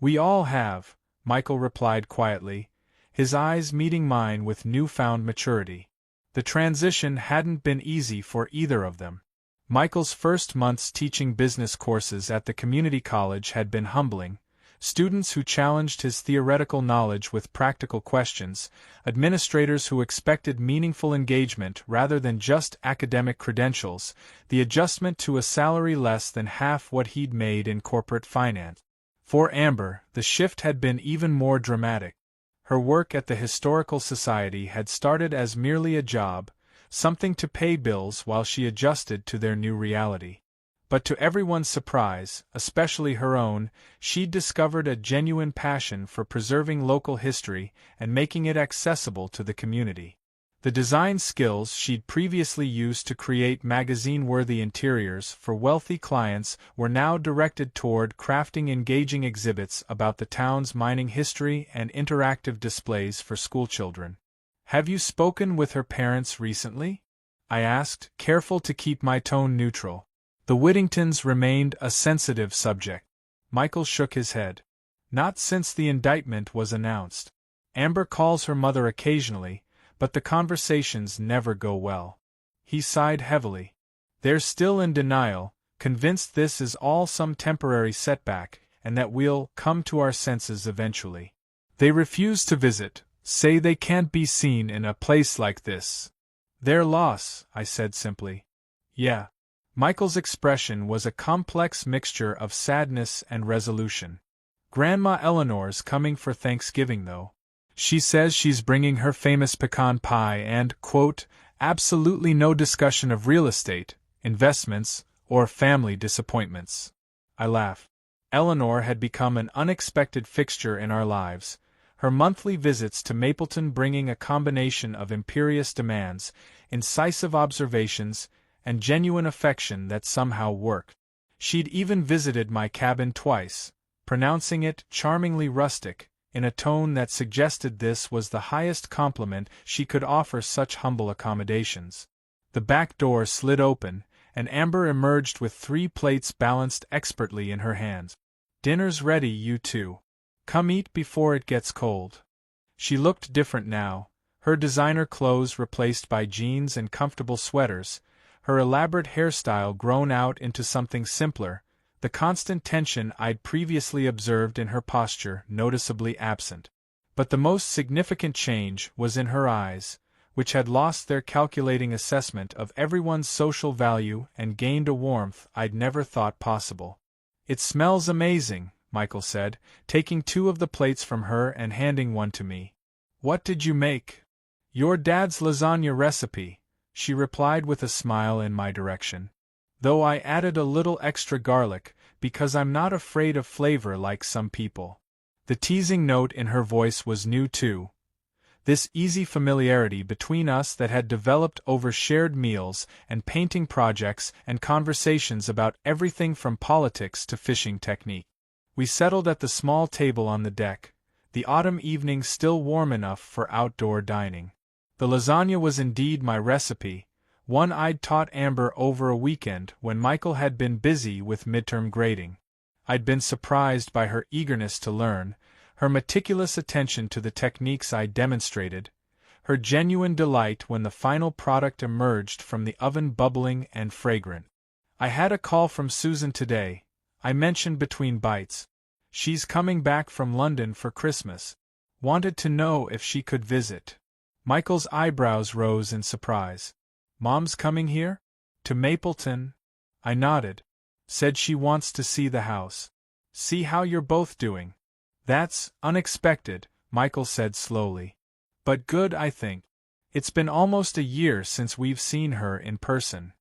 We all have, Michael replied quietly, his eyes meeting mine with newfound maturity. The transition hadn't been easy for either of them. Michael's first months teaching business courses at the community college had been humbling. Students who challenged his theoretical knowledge with practical questions, administrators who expected meaningful engagement rather than just academic credentials, the adjustment to a salary less than half what he'd made in corporate finance. For Amber, the shift had been even more dramatic. Her work at the Historical Society had started as merely a job, something to pay bills while she adjusted to their new reality. But to everyone's surprise, especially her own, she'd discovered a genuine passion for preserving local history and making it accessible to the community. The design skills she'd previously used to create magazine-worthy interiors for wealthy clients were now directed toward crafting engaging exhibits about the town's mining history and interactive displays for schoolchildren. "Have you spoken with her parents recently?" I asked, careful to keep my tone neutral. The Whittingtons remained a sensitive subject. Michael shook his head. "Not since the indictment was announced. Amber calls her mother occasionally, but the conversations never go well." He sighed heavily. "They're still in denial, convinced this is all some temporary setback, and that we'll come to our senses eventually. They refuse to visit, say they can't be seen in a place like this." "Their loss," I said simply. "Yeah." Michael's expression was a complex mixture of sadness and resolution. "Grandma Eleanor's coming for Thanksgiving, though. She says she's bringing her famous pecan pie and, quote, absolutely no discussion of real estate, investments, or family disappointments." I laughed. Eleanor had become an unexpected fixture in our lives, her monthly visits to Mapleton bringing a combination of imperious demands, incisive observations, and genuine affection that somehow worked. She'd even visited my cabin twice, pronouncing it charmingly rustic, in a tone that suggested this was the highest compliment she could offer such humble accommodations. The back door slid open, and Amber emerged with 3 plates balanced expertly in her hands. "Dinner's ready, you two," Come eat before it gets cold. She looked different now, her designer clothes replaced by jeans and comfortable sweaters, her elaborate hairstyle grown out into something simpler, the constant tension I'd previously observed in her posture noticeably absent. But the most significant change was in her eyes, which had lost their calculating assessment of everyone's social value and gained a warmth I'd never thought possible. "It smells amazing," Michael said, taking 2 of the plates from her and handing one to me. "What did you make?" "Your dad's lasagna recipe," she replied with a smile in my direction. "Though I added a little extra garlic, because I'm not afraid of flavor like some people." The teasing note in her voice was new too. This easy familiarity between us that had developed over shared meals and painting projects and conversations about everything from politics to fishing technique. We settled at the small table on the deck, the autumn evening still warm enough for outdoor dining. The lasagna was indeed my recipe, one I'd taught Amber over a weekend when Michael had been busy with midterm grading. I'd been surprised by her eagerness to learn, her meticulous attention to the techniques I demonstrated, her genuine delight when the final product emerged from the oven bubbling and fragrant. "I had a call from Susan today," I mentioned between bites. "She's coming back from London for Christmas. Wanted to know if she could visit." Michael's eyebrows rose in surprise. "Mom's coming here? To Mapleton?" I nodded. "Said she wants to see the house. See how you're both doing." "That's unexpected," Michael said slowly. "But good, I think. It's been almost a year since we've seen her in person."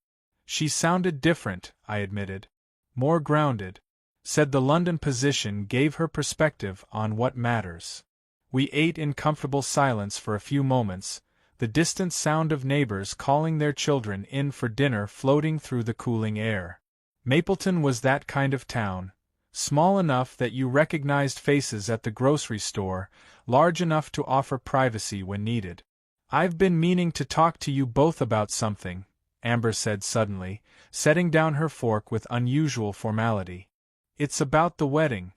"She sounded different," I admitted. "More grounded." Said the London position gave her perspective on what matters. We ate in comfortable silence for a few moments, the distant sound of neighbors calling their children in for dinner floating through the cooling air. Mapleton was that kind of town. Small enough that you recognized faces at the grocery store, large enough to offer privacy when needed. "I've been meaning to talk to you both about something," Amber said suddenly, setting down her fork with unusual formality. "It's about the wedding."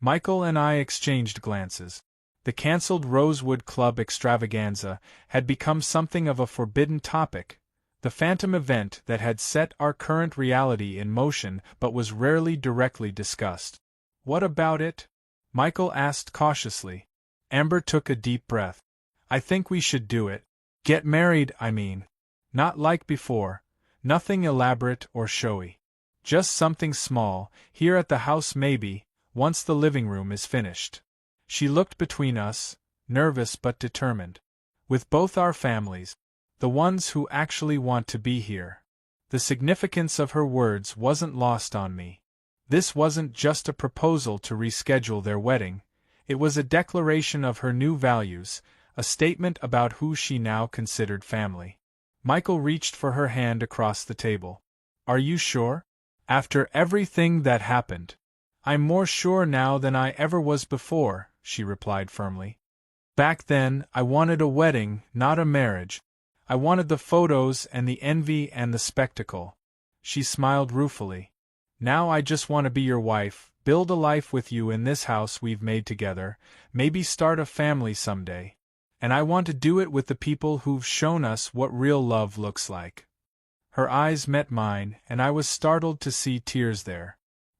Michael and I exchanged glances. The cancelled Rosewood Club extravaganza had become something of a forbidden topic, the phantom event that had set our current reality in motion but was rarely directly discussed. "What about it?" Michael asked cautiously. Amber took a deep breath. "I think we should do it. Get married, I mean. Not like before, nothing elaborate or showy. Just something small, here at the house maybe, once the living room is finished." She looked between us, nervous but determined. "With both our families. The ones who actually want to be here." The significance of her words wasn't lost on me. This wasn't just a proposal to reschedule their wedding, it was a declaration of her new values, a statement about who she now considered family. Michael reached for her hand across the table. "Are you sure? After everything that happened?" "I'm more sure now than I ever was before," she replied firmly. "Back then, I wanted a wedding, not a marriage. I wanted the photos and the envy and the spectacle." She smiled ruefully. "Now I just want to be your wife, build a life with you in this house we've made together, maybe start a family someday. And I want to do it with the people who've shown us what real love looks like." Her eyes met mine, and I was startled to see tears there.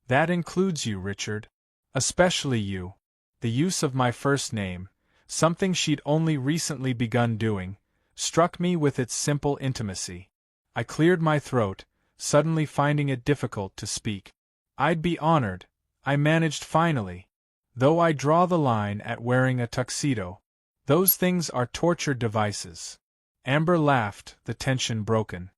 "That includes you, Richard. Especially you." The use of my first name, something she'd only recently begun doing, struck me with its simple intimacy. I cleared my throat, suddenly finding it difficult to speak. "I'd be honored," I managed finally. "Though I draw the line at wearing a tuxedo. Those things are torture devices." Amber laughed, the tension broken.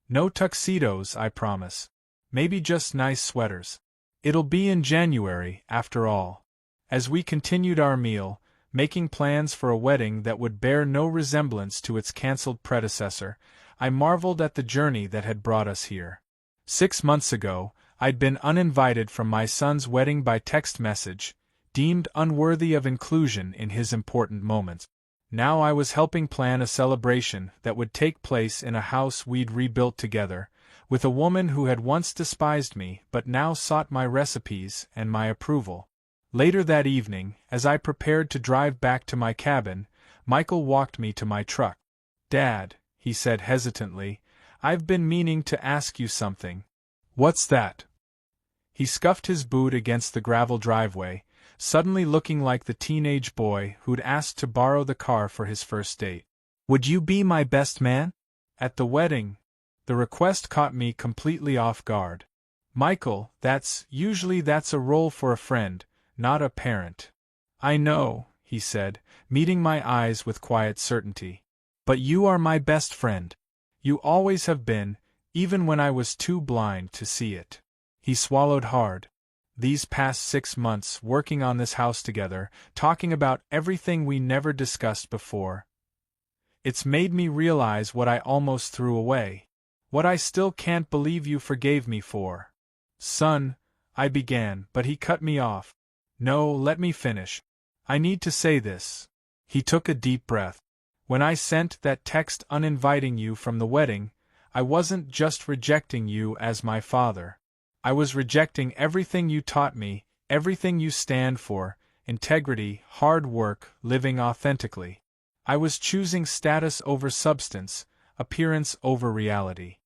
"No tuxedos, I promise. Maybe just nice sweaters. It'll be in January, after all." As we continued our meal, making plans for a wedding that would bear no resemblance to its cancelled predecessor, I marveled at the journey that had brought us here. 6 months ago, I'd been uninvited from my son's wedding by text message, deemed unworthy of inclusion in his important moments. Now I was helping plan a celebration that would take place in a house we'd rebuilt together, with a woman who had once despised me but now sought my recipes and my approval. Later that evening, as I prepared to drive back to my cabin, Michael walked me to my truck. "Dad," he said hesitantly, "I've been meaning to ask you something." "What's that?" He scuffed his boot against the gravel driveway, suddenly looking like the teenage boy who'd asked to borrow the car for his first date. "Would you be my best man? At the wedding?" The request caught me completely off guard. "Michael, that's a role for a friend, not a parent." "I know," he said, meeting my eyes with quiet certainty. "But you are my best friend. You always have been, even when I was too blind to see it." He swallowed hard. These past 6 months working on this house together, talking about everything we never discussed before. It's made me realize what I almost threw away. What I still can't believe you forgave me for. "Son," I began, but he cut me off. "No, let me finish. I need to say this." He took a deep breath. "When I sent that text uninviting you from the wedding, I wasn't just rejecting you as my father. I was rejecting everything you taught me, everything you stand for: integrity, hard work, living authentically. I was choosing status over substance, appearance over reality."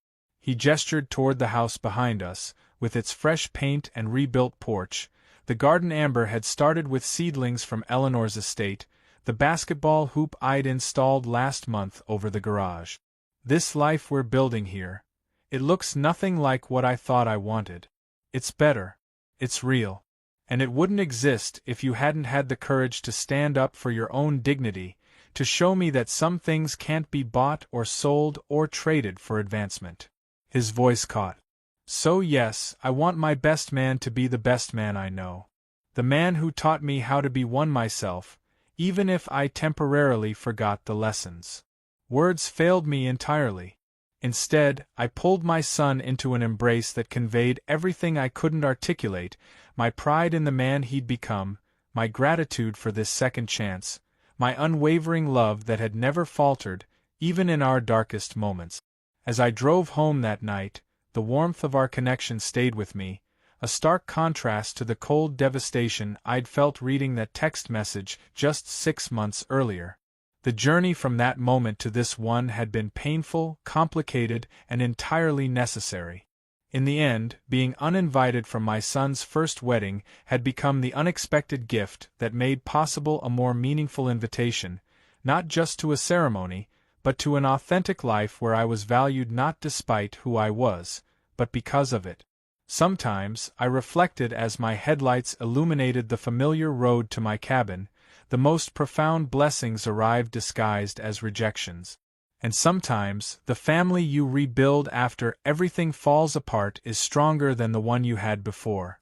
He gestured toward the house behind us, with its fresh paint and rebuilt porch. The garden Amber had started with seedlings from Eleanor's estate, the basketball hoop I'd installed last month over the garage. "This life we're building here, it looks nothing like what I thought I wanted. It's better. It's real. And it wouldn't exist if you hadn't had the courage to stand up for your own dignity, to show me that some things can't be bought or sold or traded for advancement." His voice caught. "So yes, I want my best man to be the best man I know. The man who taught me how to be one myself, even if I temporarily forgot the lessons." Words failed me entirely. Instead, I pulled my son into an embrace that conveyed everything I couldn't articulate: my pride in the man he'd become, my gratitude for this second chance, my unwavering love that had never faltered, even in our darkest moments. As I drove home that night, the warmth of our connection stayed with me, a stark contrast to the cold devastation I'd felt reading that text message just 6 months earlier. The journey from that moment to this one had been painful, complicated, and entirely necessary. In the end, being uninvited from my son's first wedding had become the unexpected gift that made possible a more meaningful invitation, not just to a ceremony, but to an authentic life where I was valued not despite who I was, but because of it. Sometimes, I reflected as my headlights illuminated the familiar road to my cabin, the most profound blessings arrived disguised as rejections. And sometimes, the family you rebuild after everything falls apart is stronger than the one you had before.